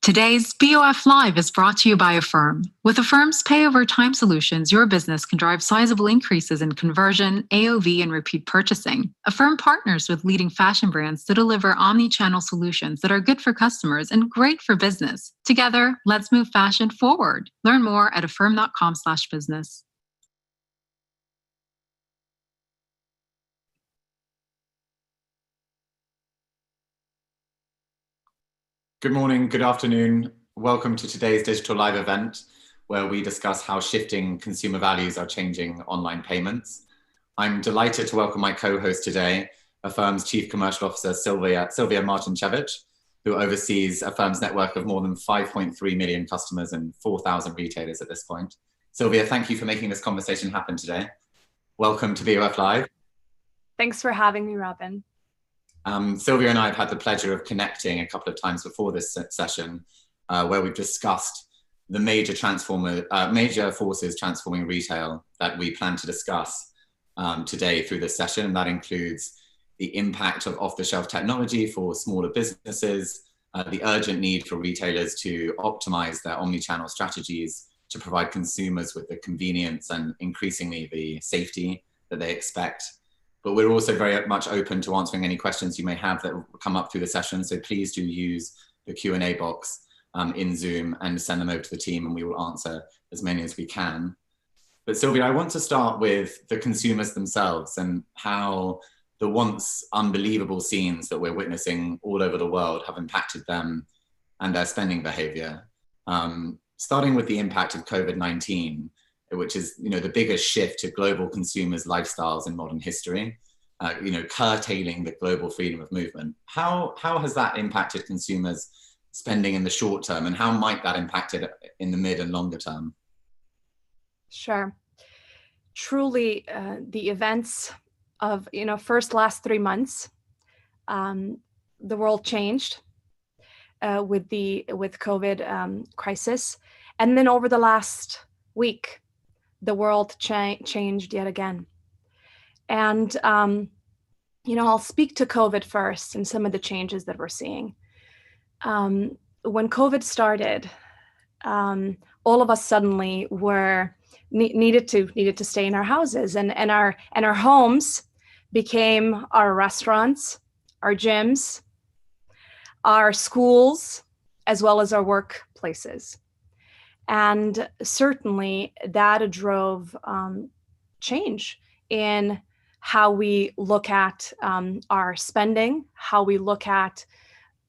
Today's BOF Live is brought to you by Affirm. With Affirm's pay over time solutions, your business can drive sizable increases in conversion, AOV, and repeat purchasing. Affirm partners with leading fashion brands to deliver omnichannel solutions that are good for customers and great for business. Together, let's move fashion forward. Learn more at affirm.com/business. Good morning, good afternoon. Welcome to today's digital live event, where we discuss how shifting consumer values are changing online payments. I'm delighted to welcome my co-host today, Affirm's Chief Commercial Officer, Silvija Martincevic, who oversees Affirm's network of more than 5.3 million customers and 4,000 retailers at this point. Silvija, thank you for making this conversation happen today. Welcome to BOF Live. Thanks for having me, Robin. Silvija and I have had the pleasure of connecting a couple of times before this session, where we've discussed the major forces transforming retail that we plan to discuss today through this session. And that includes the impact of off-the-shelf technology for smaller businesses, the urgent need for retailers to optimize their omnichannel strategies to provide consumers with the convenience and increasingly the safety that they expect. But we're also very much open to answering any questions you may have that will come up through the session. So please do use the Q&A box in Zoom and send them over to the team, and we will answer as many as we can. But Silvija, I want to start with the consumers themselves and how the once unbelievable scenes that we're witnessing all over the world have impacted them and their spending behavior. Starting with the impact of COVID-19, which is the biggest shift to global consumers' lifestyles in modern history, curtailing the global freedom of movement. How has that impacted consumers' spending in the short term, and how might that impact it in the mid and longer term? Sure. Truly, the events of last 3 months, the world changed with COVID crisis, and then over the last week, the world changed yet again. And, I'll speak to COVID first and some of the changes that we're seeing. When COVID started, all of us suddenly needed to stay in our houses, and our homes became our restaurants, our gyms, our schools, as well as our workplaces. And certainly that drove change in how we look at our spending, how we look at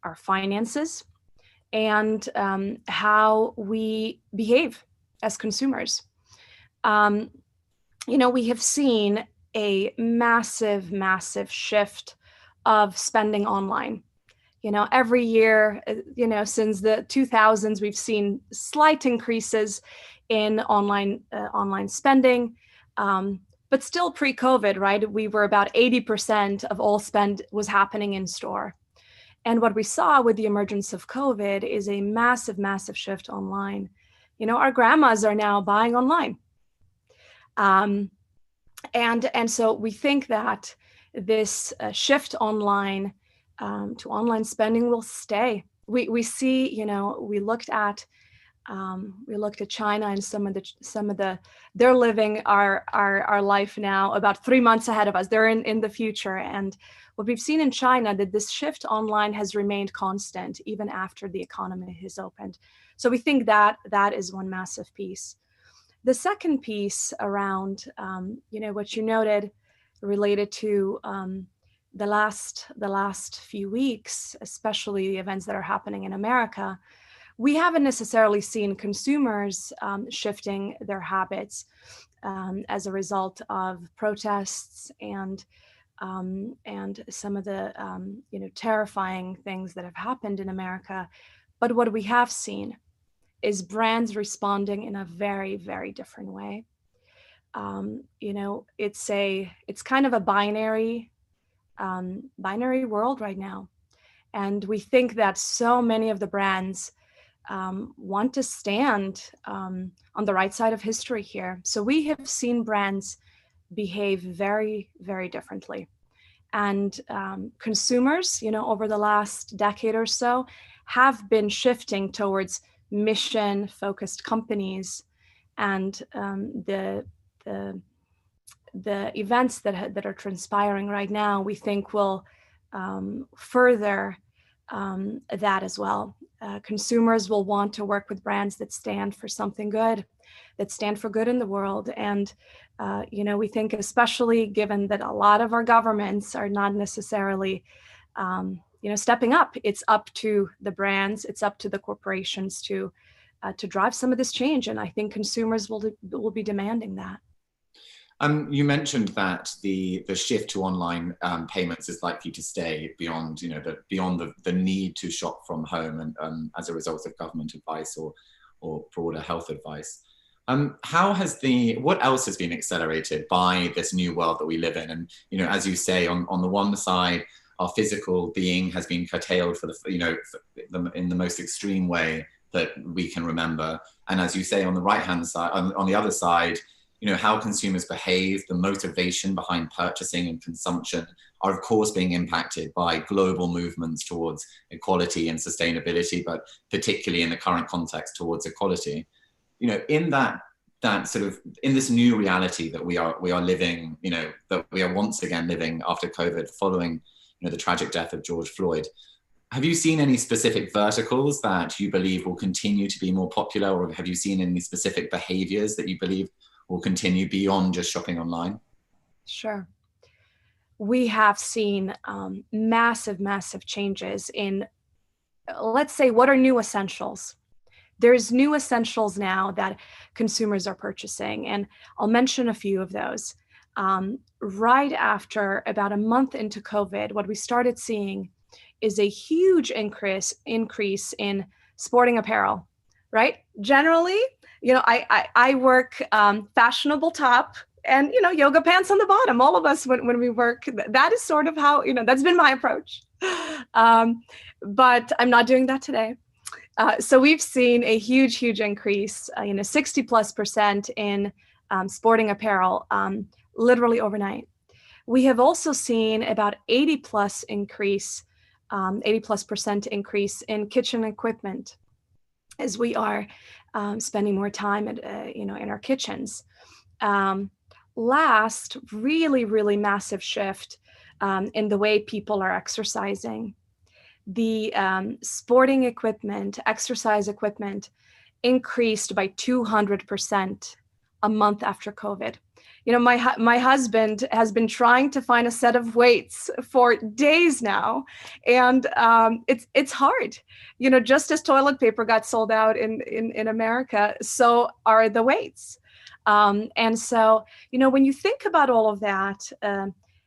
our finances, and how we behave as consumers. We have seen a massive shift of spending online. Every year, since the 2000s, we've seen slight increases in online spending, but still pre-COVID, right? We were about 80% of all spend was happening in store. And what we saw with the emergence of COVID is a massive shift online. Our grandmas are now buying online. And so we think that this shift online to online spending will stay. We see, we looked at China and some of the they're living our life now about 3 months ahead of us. They're in the future, and what we've seen in China, that this shift online has remained constant even after the economy has opened. So we think that is one massive piece. The second piece around what you noted related to the last few weeks, especially the events that are happening in America, we haven't necessarily seen consumers shifting their habits as a result of protests and some of the terrifying things that have happened in America. But what we have seen is brands responding in a very, very different way. It's kind of a binary world right now. And we think that so many of the brands want to stand on the right side of history here. So we have seen brands behave very, very differently. And consumers, over the last decade or so, have been shifting towards mission-focused companies, and the events that are transpiring right now, we think will further that as well. Consumers will want to work with brands that stand for something good, that stand for good in the world. And, we think, especially given that a lot of our governments are not necessarily, stepping up, it's up to the brands, it's up to the corporations to drive some of this change. And I think consumers will be demanding that. You mentioned that the shift to online payments is likely to stay beyond, the need to shop from home and as a result of government advice or broader health advice. What else has been accelerated by this new world that we live in? And, as you say, on the one side, our physical being has been curtailed in the most extreme way that we can remember. And as you say, on the right-hand side, on the other side, how consumers behave, the motivation behind purchasing and consumption are of course being impacted by global movements towards equality and sustainability, but particularly in the current context towards equality. In in this new reality that we are living, that we are once again living after COVID, following, the tragic death of George Floyd. Have you seen any specific verticals that you believe will continue to be more popular, or have you seen any specific behaviors that you believe will continue beyond just shopping online? Sure. We have seen massive changes in, let's say, what are new essentials? There's new essentials now that consumers are purchasing, and I'll mention a few of those. Right after about a month into COVID, what we started seeing is a huge increase in sporting apparel, right? Generally, I work fashionable top and, yoga pants on the bottom. All of us, when we work, that is sort of how, that's been my approach. But I'm not doing that today. So we've seen a huge increase, 60+% in sporting apparel, literally overnight. We have also seen about 80+% increase in kitchen equipment, as we are spending more time in our kitchens. Last, really massive shift in the way people are exercising. The sporting equipment, exercise equipment, increased by 200% a month after COVID. My husband has been trying to find a set of weights for days now, and it's hard. Just as toilet paper got sold out in America, so are the weights. And so, when you think about all of that,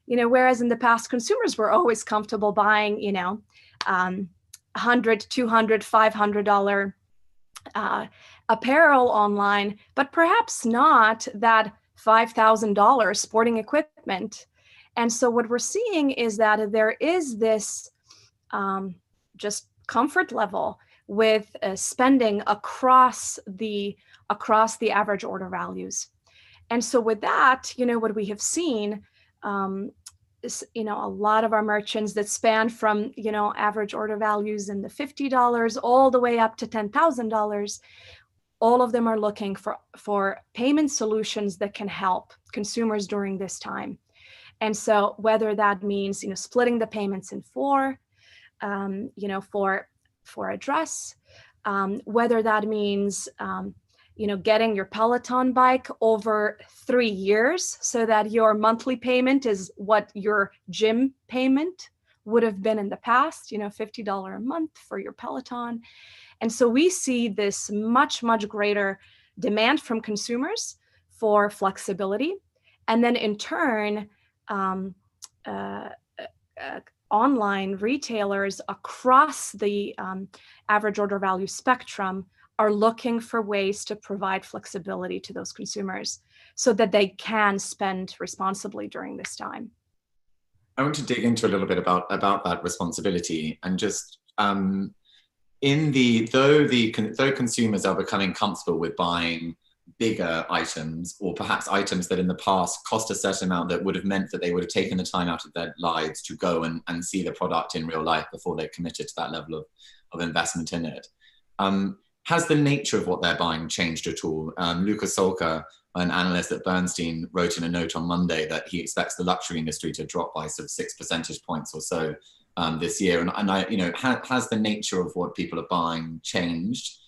whereas in the past consumers were always comfortable buying, $100, $200, $500 apparel online, but perhaps not that $5,000 sporting equipment. And so what we're seeing is that there is this just comfort level with spending across the average order values. And so with that, what we have seen is, a lot of our merchants that span from, average order values in the $50 all the way up to $10,000, all of them are looking for payment solutions that can help consumers during this time. And so whether that means, splitting the payments in four, for a dress, whether that means, getting your Peloton bike over 3 years so that your monthly payment is what your gym payment would have been in the past, $50 a month for your Peloton. And so we see this much greater demand from consumers for flexibility. And then in turn, online retailers across the average order value spectrum are looking for ways to provide flexibility to those consumers so that they can spend responsibly during this time. I want to dig into a little bit about that responsibility, and just though consumers are becoming comfortable with buying bigger items, or perhaps items that in the past cost a certain amount that would have meant that they would have taken the time out of their lives to go and see the product in real life before they committed to that level of investment in it. Has the nature of what they're buying changed at all? Lucas Solka, an analyst at Bernstein, wrote in a note on Monday that he expects the luxury industry to drop by sort of 6 percentage points or so this year. And I, has the nature of what people are buying changed,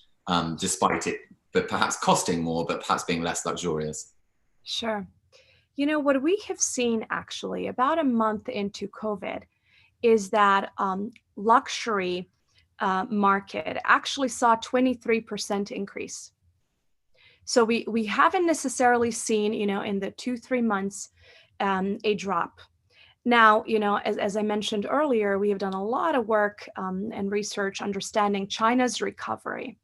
despite it, but perhaps costing more, but perhaps being less luxurious? Sure. What we have seen actually about a month into COVID is that luxury market actually saw 23% increase. So we haven't necessarily seen, in the 2-3 months, a drop. Now, as I mentioned earlier, we have done a lot of work and research understanding China's recovery.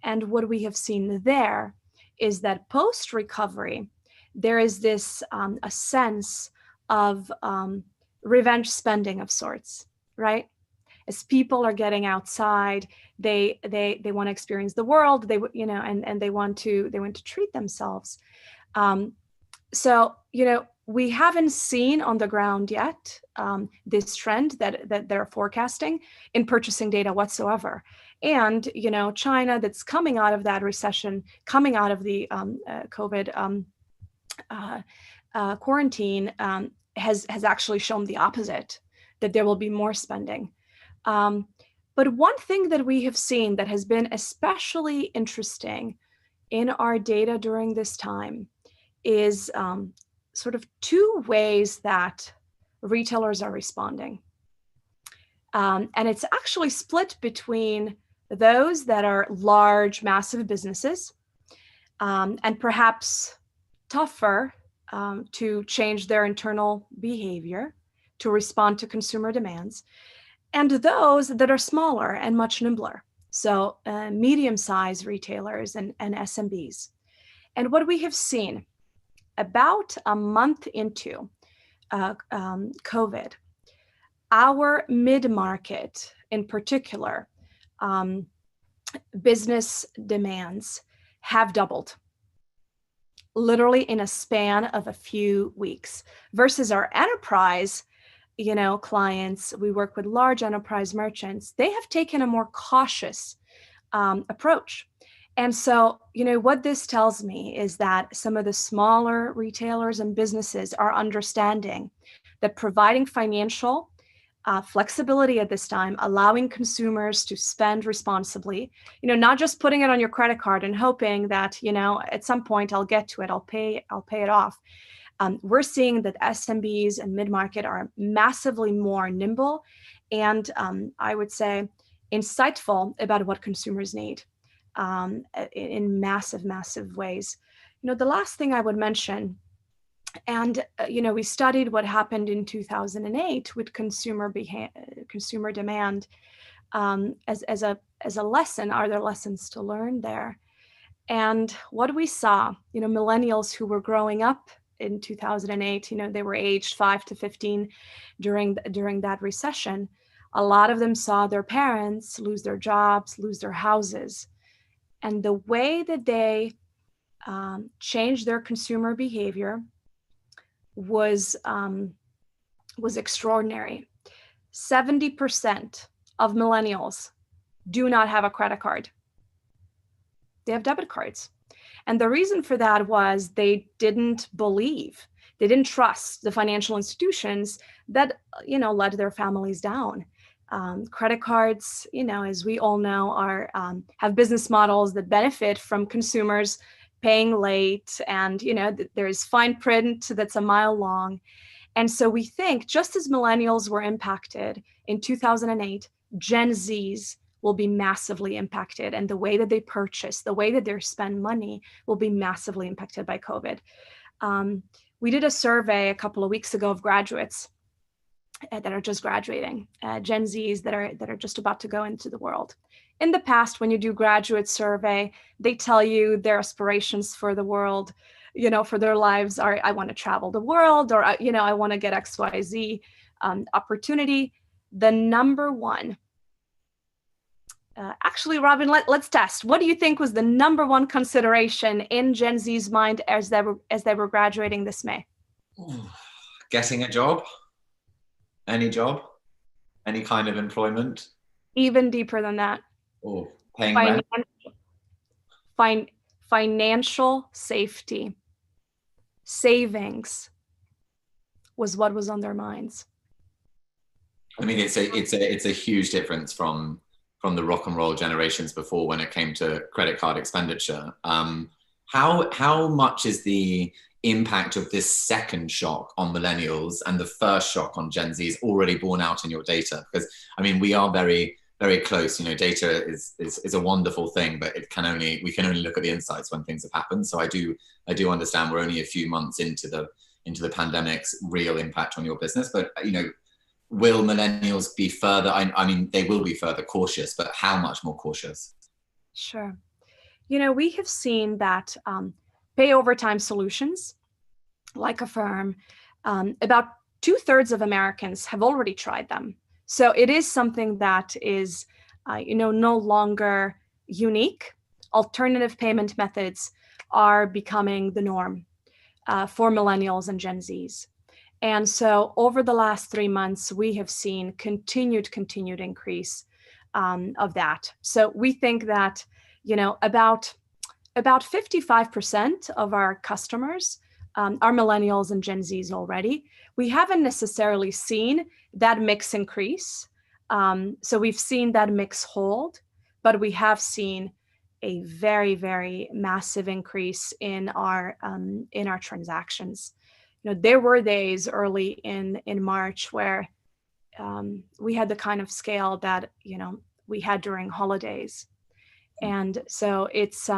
And what we have seen there is that post-recovery, there is this a sense of revenge spending of sorts, right? As people are getting outside, they want to experience the world. And they want to treat themselves. So we haven't seen on the ground yet this trend that they're forecasting in purchasing data whatsoever. And China, that's coming out of that recession, coming out of the COVID quarantine, has actually shown the opposite, that there will be more spending. But one thing that we have seen that has been especially interesting in our data during this time is sort of two ways that retailers are responding. And it's actually split between those that are large, massive businesses, and perhaps tougher to change their internal behavior to respond to consumer demands, and those that are smaller and much nimbler. So medium-sized retailers and SMBs. And what we have seen about a month into COVID, our mid-market in particular, business demands have doubled, literally in a span of a few weeks, versus our enterprise clients. We work with large enterprise merchants. They have taken a more cautious approach. And so, what this tells me is that some of the smaller retailers and businesses are understanding that providing financial flexibility at this time, allowing consumers to spend responsibly, not just putting it on your credit card and hoping that, at some point I'll get to it, I'll pay it off. We're seeing that SMBs and mid-market are massively more nimble and I would say insightful about what consumers need in massive, massive ways. The last thing I would mention, and we studied what happened in 2008 with consumer demand as a lesson. Are there lessons to learn there? And what we saw, millennials who were growing up in 2008, they were aged 5 to 15 during that recession. A lot of them saw their parents lose their jobs, lose their houses. And the way that they changed their consumer behavior was extraordinary. 70% of millennials do not have a credit card. They have debit cards. And the reason for that was they didn't trust the financial institutions that, led their families down. Credit cards, as we all know, have business models that benefit from consumers paying late, and there's fine print that's a mile long. And so we think, just as millennials were impacted in 2008, Gen Zs will be massively impacted, and the way that they purchase, the way that they spend money will be massively impacted by COVID. We did a survey a couple of weeks ago of graduates that are just graduating, Gen Zs that are just about to go into the world. In the past, when you do graduate survey, they tell you their aspirations for the world, for their lives are, I want to travel the world, or, I want to get XYZ opportunity. The number one, actually, Robin, let's test. What do you think was the number one consideration in Gen Z's mind as they were graduating this May? Getting a job, any kind of employment. Even deeper than that. Oh, paying rent? Financial safety, savings was what was on their minds. I mean, it's a huge difference from the rock and roll generations before when it came to credit card expenditure. How much is the impact of this second shock on millennials and the first shock on Gen Zs already borne out in your data? Because I mean, we are very, very close. You know, data is a wonderful thing, but we can only look at the insights when things have happened. So I do understand we're only a few months into the pandemic's real impact on your business, but you know, will millennials be further? I mean, they will be further cautious, but how much more cautious? Sure. You know, we have seen that pay over time solutions like Affirm, about 2/3 of Americans have already tried them. So it is something that is, no longer unique. Alternative payment methods are becoming the norm for millennials and Gen Zs. And so over the last 3 months, we have seen continued increase of that. So we think that, about 55% of our customers are millennials and Gen Zs already. We haven't necessarily seen that mix increase. So we've seen that mix hold, but we have seen a very, very massive increase in our transactions. You know, there were days early in March where we had the kind of scale that, we had during holidays. And so it's,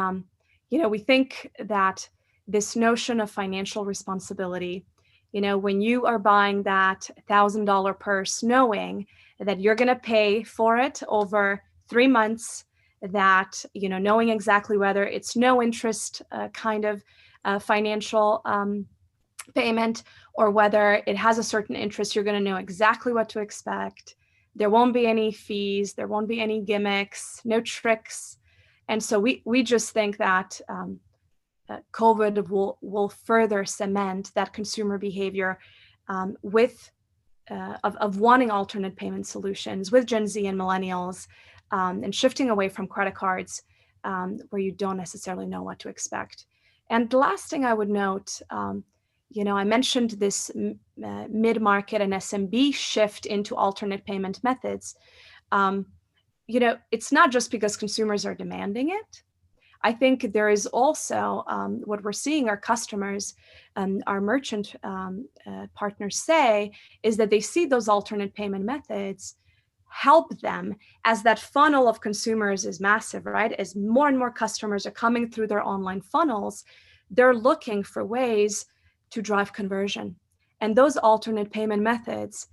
we think that this notion of financial responsibility, when you are buying that $1,000 purse, knowing that you're going to pay for it over 3 months, that, knowing exactly whether it's no interest kind of financial payment or whether it has a certain interest, you're going to know exactly what to expect. There won't be any fees. There won't be any gimmicks, no tricks. And so we just think that COVID will further cement that consumer behavior of wanting alternate payment solutions with Gen Z and millennials, and shifting away from credit cards where you don't necessarily know what to expect. And the last thing I would note, I mentioned this mid-market and SMB shift into alternate payment methods. It's not just because consumers are demanding it. I think there is also what we're seeing our customers, our merchant partners say is that they see those alternate payment methods help them as that funnel of consumers is massive, right? As more and more customers are coming through their online funnels, they're looking for ways to drive conversion. And those alternate payment methods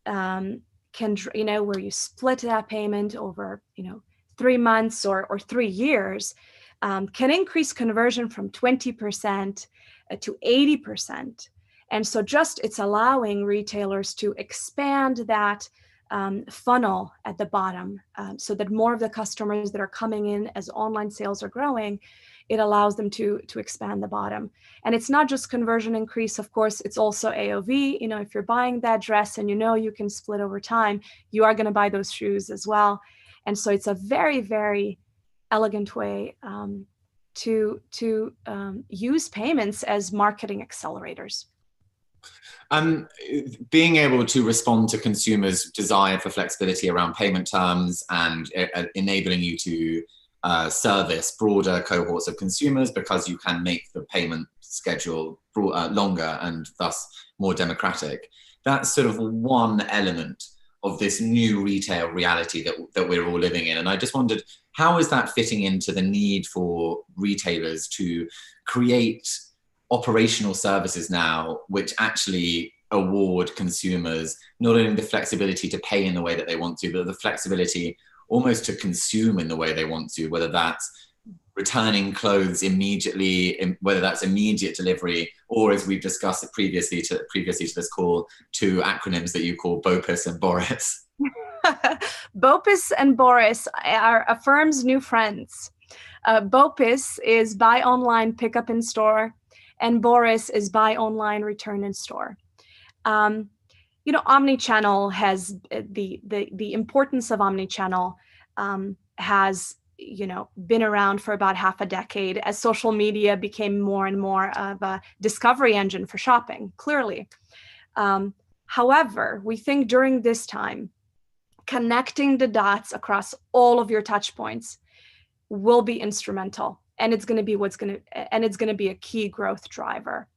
can, where you split that payment over, 3 months or 3 years, can increase conversion from 20% to 80%. And so it's allowing retailers to expand that funnel at the bottom so that more of the customers that are coming in as online sales are growing, it allows them to expand the bottom. And it's not just conversion increase, of course, it's also AOV. If you're buying that dress and you can split over time, you are going to buy those shoes as well. And so it's a very, very elegant way to use payments as marketing accelerators. Being able to respond to consumers' desire for flexibility around payment terms and enabling you to service broader cohorts of consumers because you can make the payment schedule longer and thus more democratic. That's sort of one element of this new retail reality that we're all living in. And I just wondered, how is that fitting into the need for retailers to create operational services now which actually award consumers not only the flexibility to pay in the way that they want to, but the flexibility almost to consume in the way they want to, whether that's returning clothes immediately, whether that's immediate delivery, or as we've discussed previously to this call, two acronyms that you call BOPIS and BORIS. BOPIS and BORIS are Affirm's new friends. BOPIS is buy online, pick up in store, and BORIS is buy online, return in store. omnichannel has the importance of omnichannel has been around for about half a decade as social media became more and more of a discovery engine for shopping, clearly. However, we think during this time, connecting the dots across all of your touch points will be instrumental, and it's going to be a key growth driver.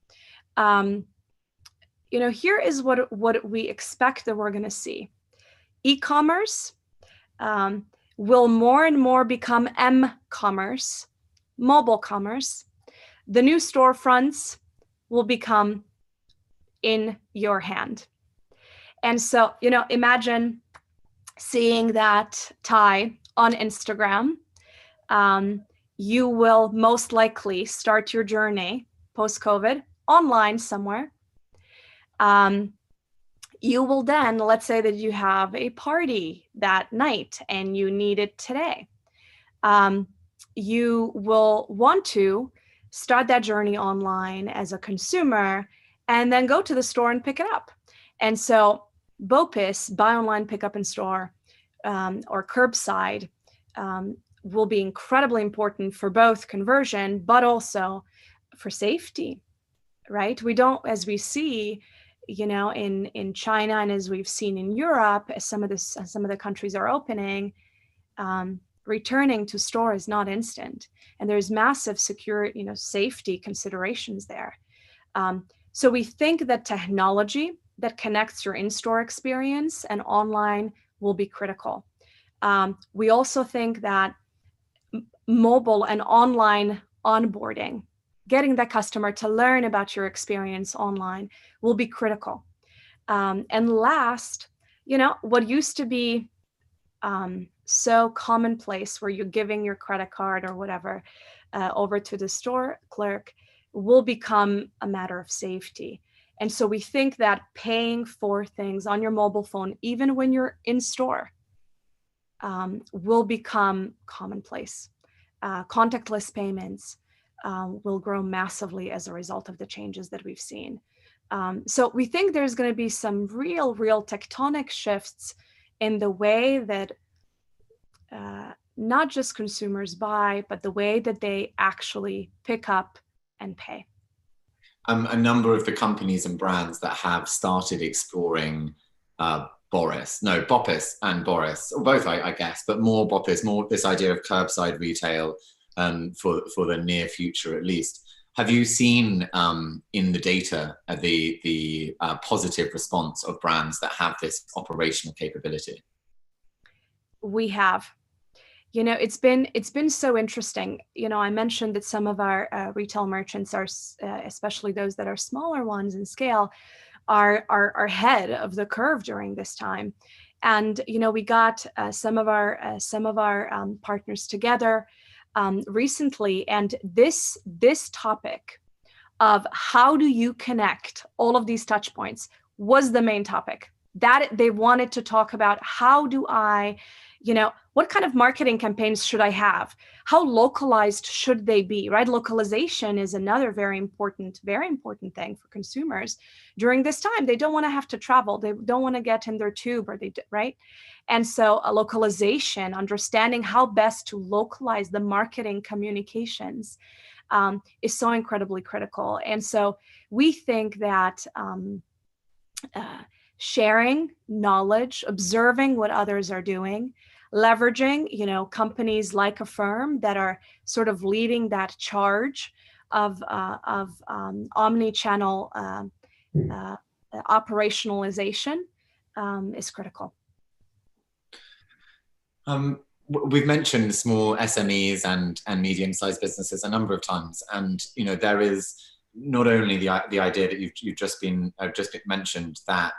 Here is what we expect that we're going to see. E-commerce will more and more become M-commerce, mobile commerce. The new storefronts will become in your hand. And so, imagine seeing that tie on Instagram. You will most likely start your journey post-COVID online somewhere. You will then, let's say that you have a party that night and you need it today. You will want to start that journey online as a consumer and then go to the store and pick it up. And so BOPIS, buy online, pick up in store, or curbside, will be incredibly important for both conversion, but also for safety, right? We don't, as we see, in China, and as we've seen in Europe, as some of the countries are opening, returning to store is not instant, and there's massive security, safety considerations there. So we think that technology that connects your in-store experience and online will be critical. We also think that mobile and online onboarding, getting that customer to learn about your experience online, will be critical. And last, what used to be so commonplace, where you're giving your credit card or whatever over to the store clerk, will become a matter of safety. And so we think that paying for things on your mobile phone, even when you're in store, will become commonplace. Contactless payments will grow massively as a result of the changes that we've seen. So we think there's going to be some real tectonic shifts in the way that not just consumers buy, but the way that they actually pick up and pay. A number of the companies and brands that have started exploring BOPIS and Boris, or both, I guess, but more BOPIS, more this idea of curbside retail for the near future at least. Have you seen in the data the positive response of brands that have this operational capability? We have. It's been so interesting. I mentioned that some of our retail merchants are, especially those that are smaller ones in scale, are ahead of the curve during this time. And we got some of our partners together recently, and this topic of how do you connect all of these touch points was the main topic that they wanted to talk about. How do I, what kind of marketing campaigns should I have? How localized should they be, right? Localization is another very important thing for consumers during this time. They don't want to have to travel. They don't want to get in their tube, right? And so a localization, understanding how best to localize the marketing communications is so incredibly critical. And so we think that sharing knowledge, observing what others are doing, leveraging, companies like Affirm that are sort of leading that charge of omnichannel operationalization is critical. We've mentioned small SMEs and medium-sized businesses a number of times, and there is not only the idea that you've just mentioned that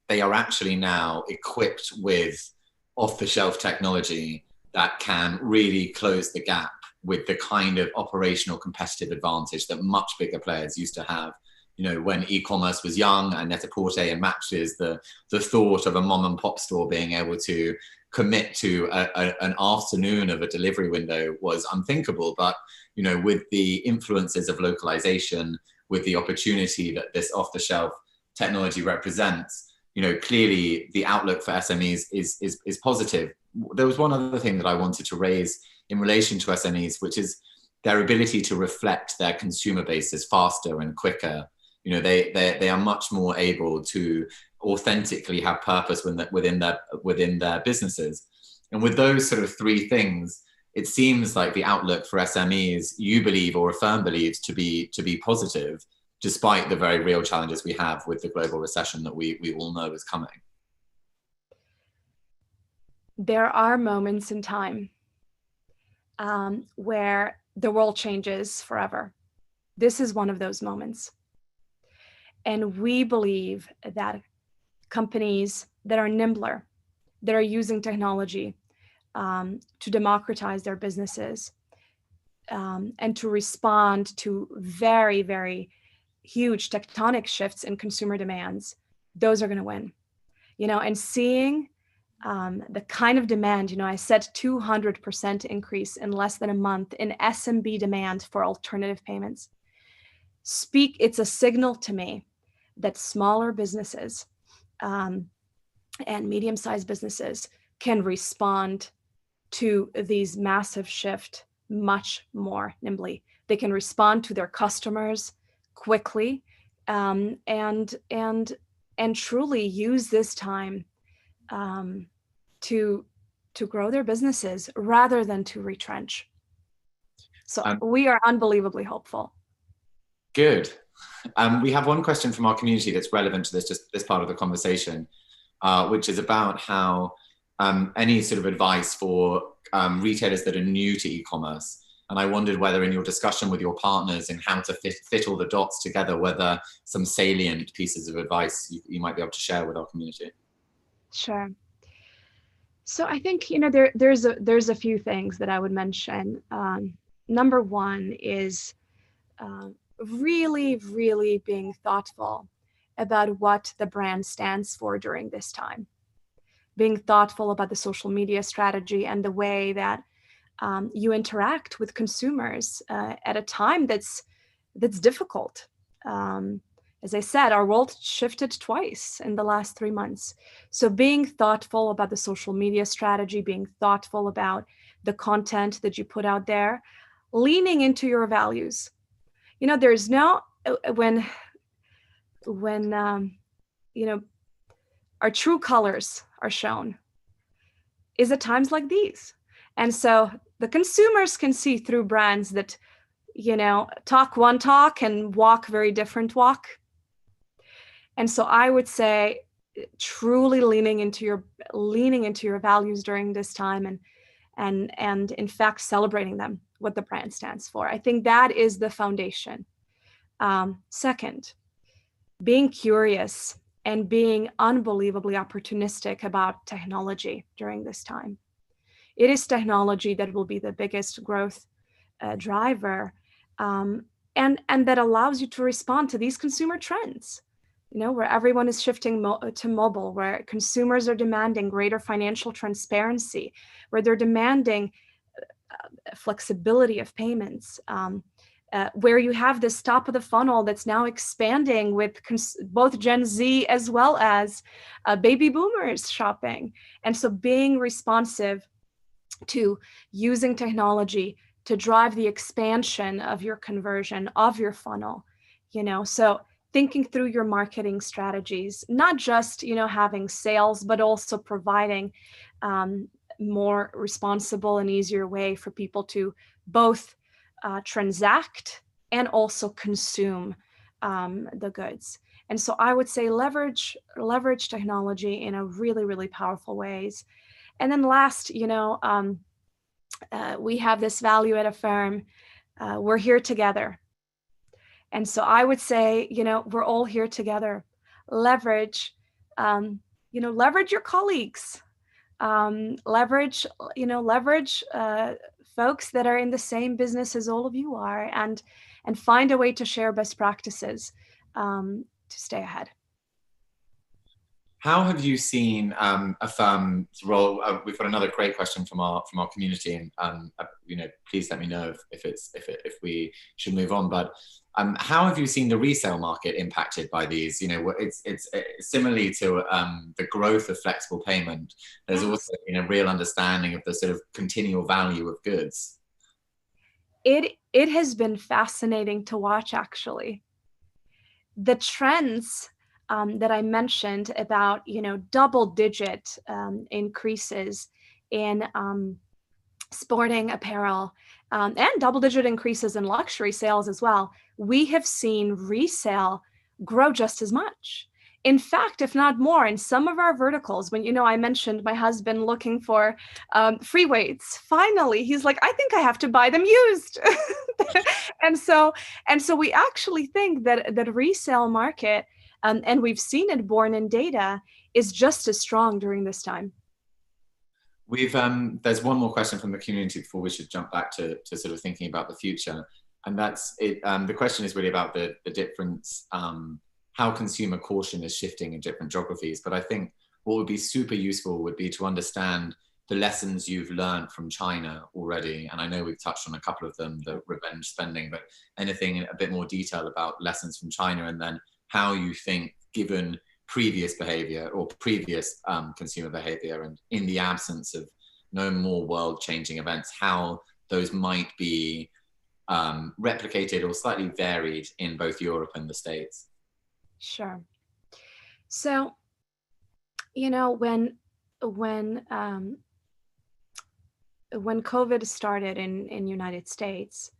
they are actually now equipped with off-the-shelf technology that can really close the gap with the kind of operational competitive advantage that much bigger players used to have. When e-commerce was young and net-a-porter and matches, the thought of a mom and pop store being able to commit to an afternoon of a delivery window was unthinkable. But with the influences of localization, with the opportunity that this off-the-shelf technology represents, clearly the outlook for SMEs is positive. There was one other thing that I wanted to raise in relation to SMEs, which is their ability to reflect their consumer bases faster and quicker. They are much more able to authentically have purpose within their businesses. And with those sort of three things, it seems like the outlook for SMEs, you believe, or Affirm believes, to be positive, despite the very real challenges we have with the global recession that we all know is coming. There are moments in time where the world changes forever. This is one of those moments. And we believe that companies that are nimbler, that are using technology to democratize their businesses and to respond to very, very huge tectonic shifts in consumer demands, those are going to win. And seeing the kind of demand, I said 200% increase in less than a month in SMB demand for alternative payments. It's a signal to me that smaller businesses and medium-sized businesses can respond to these massive shifts much more nimbly. They can respond to their customers quickly and truly use this time to grow their businesses rather than to retrench. So we are unbelievably hopeful. Good. We have one question from our community that's relevant to this part of the conversation, which is about how any sort of advice for retailers that are new to e-commerce. And I wondered whether in your discussion with your partners in how to fit all the dots together, whether some salient pieces of advice you might be able to share with our community. Sure. So I think, there's a few things that I would mention. Number one is really, really being thoughtful about what the brand stands for during this time. Being thoughtful about the social media strategy and the way that you interact with consumers at a time that's difficult. As I said, our world shifted twice in the last 3 months. So being thoughtful about the social media strategy, being thoughtful about the content that you put out there, leaning into your values. There's no, when our true colors are shown, is at times like these. And so the consumers can see through brands that, talk one talk and walk very different walk. And so I would say truly leaning into your values during this time and in fact celebrating them, what the brand stands for. I think that is the foundation. Second, being curious and being unbelievably opportunistic about technology during this time. It is technology that will be the biggest growth driver, and that allows you to respond to these consumer trends. Where everyone is shifting to mobile, where consumers are demanding greater financial transparency, where they're demanding flexibility of payments, where you have this top of the funnel that's now expanding with both Gen Z as well as baby boomers shopping. And so being responsive to using technology to drive the expansion of your conversion, of your funnel, so thinking through your marketing strategies, not just, having sales, but also providing more responsible and easier way for people to both transact and also consume the goods. And so I would say leverage technology in a really, really powerful ways. And then last, we have this value at Affirm. We're here together. And so I would say, we're all here together. Leverage your colleagues. Leverage folks that are in the same business as all of you are, and find a way to share best practices to stay ahead. How have you seen Affirm's role? We've got another great question from our community, and please let me know if we should move on. But how have you seen the resale market impacted by these? It's similarly to the growth of flexible payment. There's also real understanding of the sort of continual value of goods. It has been fascinating to watch, actually. The trends that I mentioned about, double-digit increases in sporting apparel and double-digit increases in luxury sales as well. We have seen resale grow just as much. In fact, if not more, in some of our verticals, when, I mentioned my husband looking for free weights, finally, he's like, I think I have to buy them used. And so we actually think that resale market, and we've seen it borne in data, is just as strong during this time. There's one more question from the community before we should jump back to sort of thinking about the future. And that's it. The question is really about the difference, how consumer caution is shifting in different geographies. But I think what would be super useful would be to understand the lessons you've learned from China already. And I know we've touched on a couple of them, the revenge spending, but anything in a bit more detail about lessons from China, and then how you think, given previous behavior or previous consumer behavior, and in the absence of no more world-changing events, how those might be replicated or slightly varied in both Europe and the States. Sure. So, when COVID started in United States,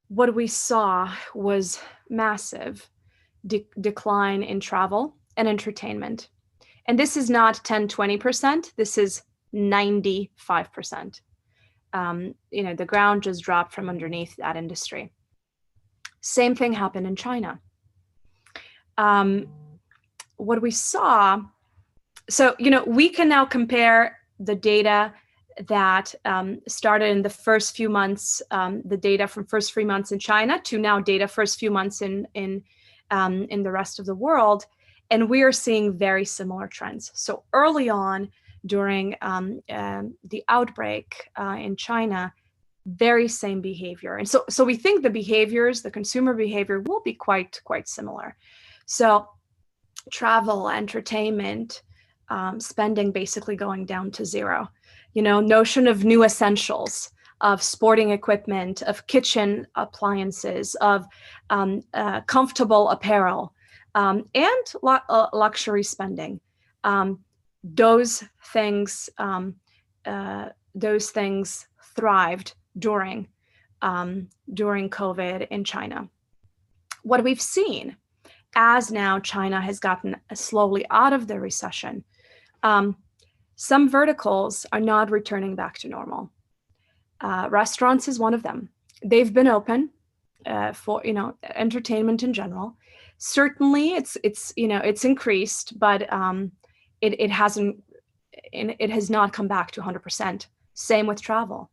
what we saw was massive decline in travel and entertainment. And this is not 10, 20%, this is 95%. The ground just dropped from underneath that industry. Same thing happened in China. What we saw, so, we can now compare the data that started in the first few months, the data from first 3 months in China to now data first few months in the rest of the world. And we are seeing very similar trends. So early on during the outbreak in China, very same behavior. And so we think the consumer behavior will be quite similar. So travel, entertainment, spending basically going down to zero. Notion of new essentials, of sporting equipment, of kitchen appliances, of comfortable apparel, and luxury spending. Those things thrived during COVID in China. What we've seen, as now China has gotten slowly out of the recession, some verticals are not returning back to normal. Restaurants is one of them. They've been open for entertainment in general. Certainly, it's increased, but it has not come back to 100%. Same with travel.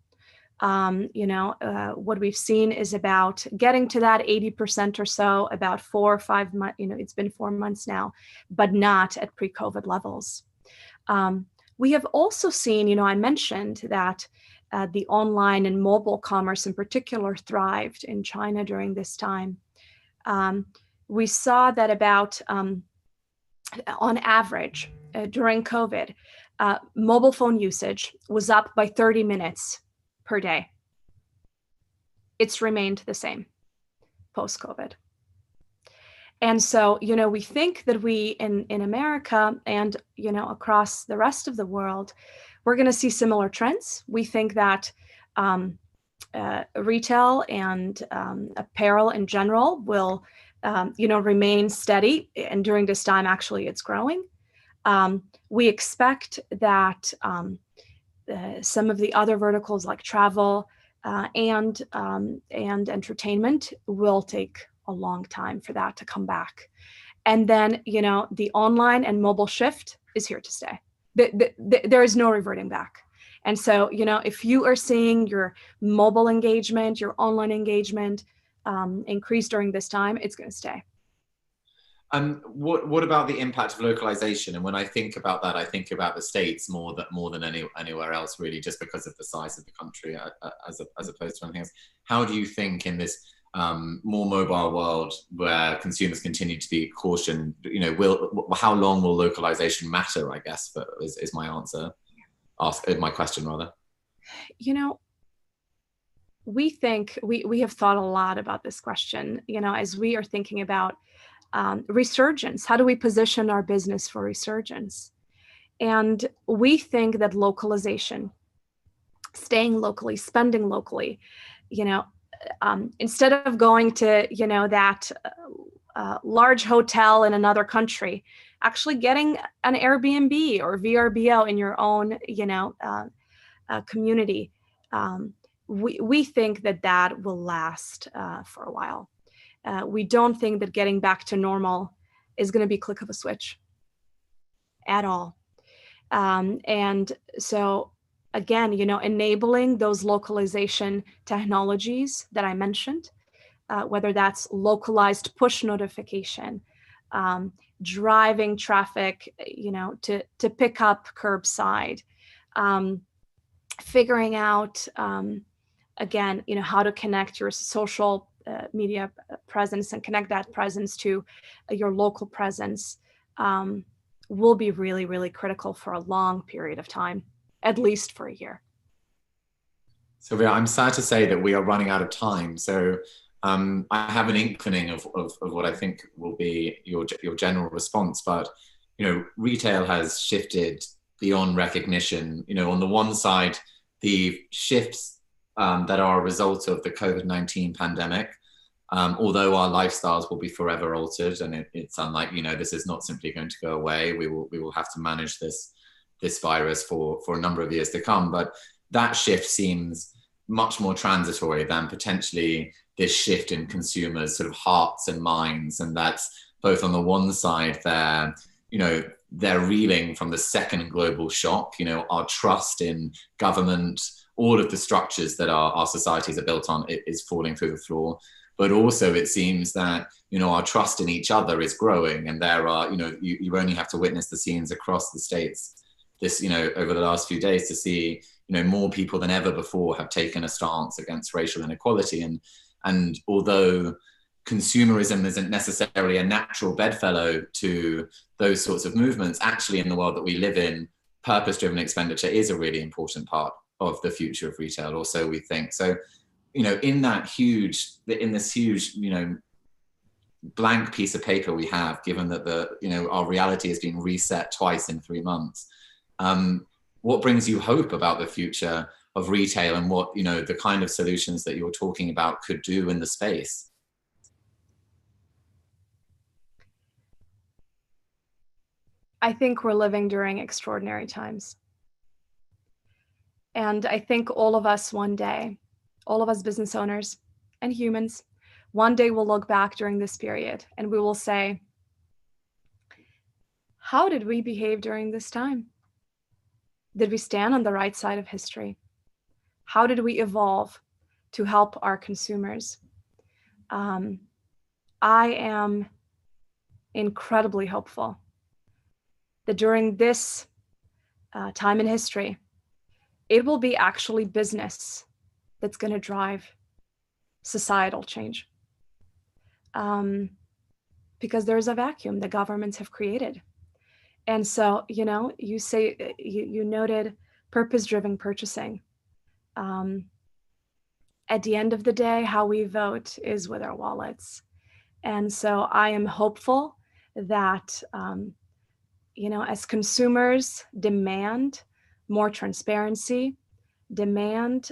What we've seen is about getting to that 80% or so, about 4 or 5 months, it's been 4 months now, but not at pre-COVID levels. We have also seen, I mentioned that the online and mobile commerce in particular thrived in China during this time. We saw that about, on average, during COVID, mobile phone usage was up by 30 minutes per day. It's remained the same post-COVID. And so, we think that we in America and, across the rest of the world, we're going to see similar trends. We think that retail and apparel in general will, remain steady. And during this time, actually, it's growing. We expect that some of the other verticals like travel and entertainment will take a long time for that to come back. And then, the online and mobile shift is here to stay. There is no reverting back. And so, if you are seeing your mobile engagement, your online engagement increase during this time, it's going to stay. What about the impact of localization? And when I think about that, I think about the States more than anywhere else, really, just because of the size of the country, as opposed to anything else. How do you think in this more mobile world where consumers continue to be cautioned, how long will localization matter? I guess is my answer. My question rather. We think we have thought a lot about this question. As we are thinking about resurgence. How do we position our business for resurgence? And we think that localization, staying locally, spending locally, instead of going to, that large hotel in another country, actually getting an Airbnb or VRBO in your own, community. We think that will last for a while. We don't think that getting back to normal is going to be click of a switch at all. And so again, enabling those localization technologies that I mentioned, whether that's localized push notification, driving traffic, to pick up curbside, figuring out, again, how to connect your social media presence and connect that presence to your local presence will be really, really critical for a long period of time, at least for a year. Silvija, I'm sad to say that we are running out of time. So I have an inkling of what I think will be your general response, but retail has shifted beyond recognition. On the one side, the shifts that are a result of the COVID-19 pandemic, although our lifestyles will be forever altered, and it's unlikely, this is not simply going to go away. We will have to manage this virus for a number of years to come. But that shift seems much more transitory than potentially this shift in consumers' sort of hearts and minds. And that's both on the one side, they're reeling from the second global shock, our trust in government, all of the structures that our societies are built on is falling through the floor. But also it seems that, our trust in each other is growing. And there are, you only have to witness the scenes across the States over the last few days to see, more people than ever before have taken a stance against racial inequality. And although consumerism isn't necessarily a natural bedfellow to those sorts of movements, actually in the world that we live in, purpose-driven expenditure is a really important part of the future of retail, or so we think. So, in this huge, blank piece of paper we have, given that our reality has been reset twice in 3 months, what brings you hope about the future of retail and what, the kind of solutions that you're talking about could do in the space? I think we're living during extraordinary times. And I think all of us business owners and humans, one day will look back during this period and we will say, how did we behave during this time? Did we stand on the right side of history? How did we evolve to help our consumers? I am incredibly hopeful that during this time in history, it will be actually business that's going to drive societal change. Because there's a vacuum that governments have created. And so, you noted purpose-driven purchasing. At the end of the day, how we vote is with our wallets. And so I am hopeful that, as consumers demand more transparency, demand,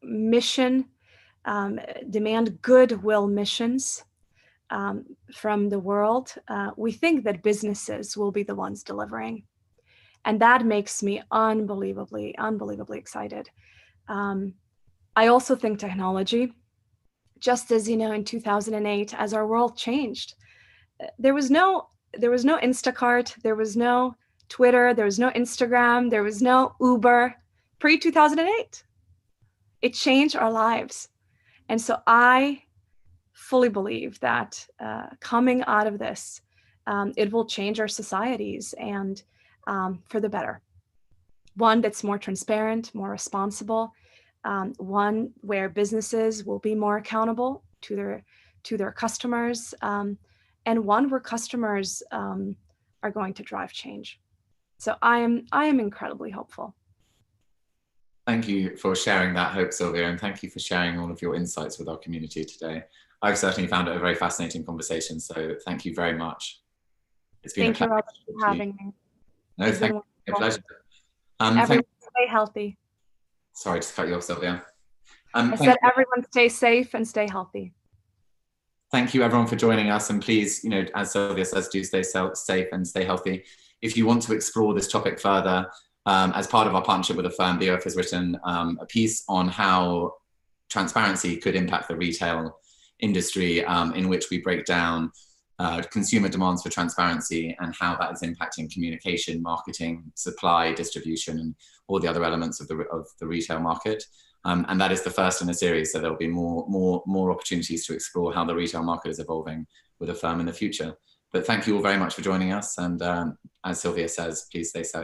mission, demand goodwill missions from the world, we think that businesses will be the ones delivering. And that makes me unbelievably excited. I also think technology, just as, in 2008, as our world changed, there was no Instacart, there was no Twitter, there was no Instagram, there was no Uber pre-2008. It changed our lives. And so I fully believe that coming out of this, it will change our societies, and for the better. One that's more transparent, more responsible, one where businesses will be more accountable to their customers, and one where customers are going to drive change. So I am incredibly hopeful. Thank you for sharing that hope, Silvia, and thank you for sharing all of your insights with our community today. I've certainly found it a very fascinating conversation, so thank you very much. It's been a pleasure. Thank you for having me. No, thank you. A pleasure. Everyone stay healthy. Sorry to cut you off, Silvia. I said everyone stay safe and stay healthy. Thank you, everyone, for joining us. And please, as Silvia says, do stay safe and stay healthy. If you want to explore this topic further, as part of our partnership with Affirm, the OF has written a piece on how transparency could impact the retail industry, in which we break down consumer demands for transparency and how that is impacting communication, marketing, supply, distribution, and all the other elements of the retail market. And that is the first in a series, so there'll be more opportunities to explore how the retail market is evolving with Affirm in the future. But thank you all very much for joining us, and as Silvia says, please stay safe.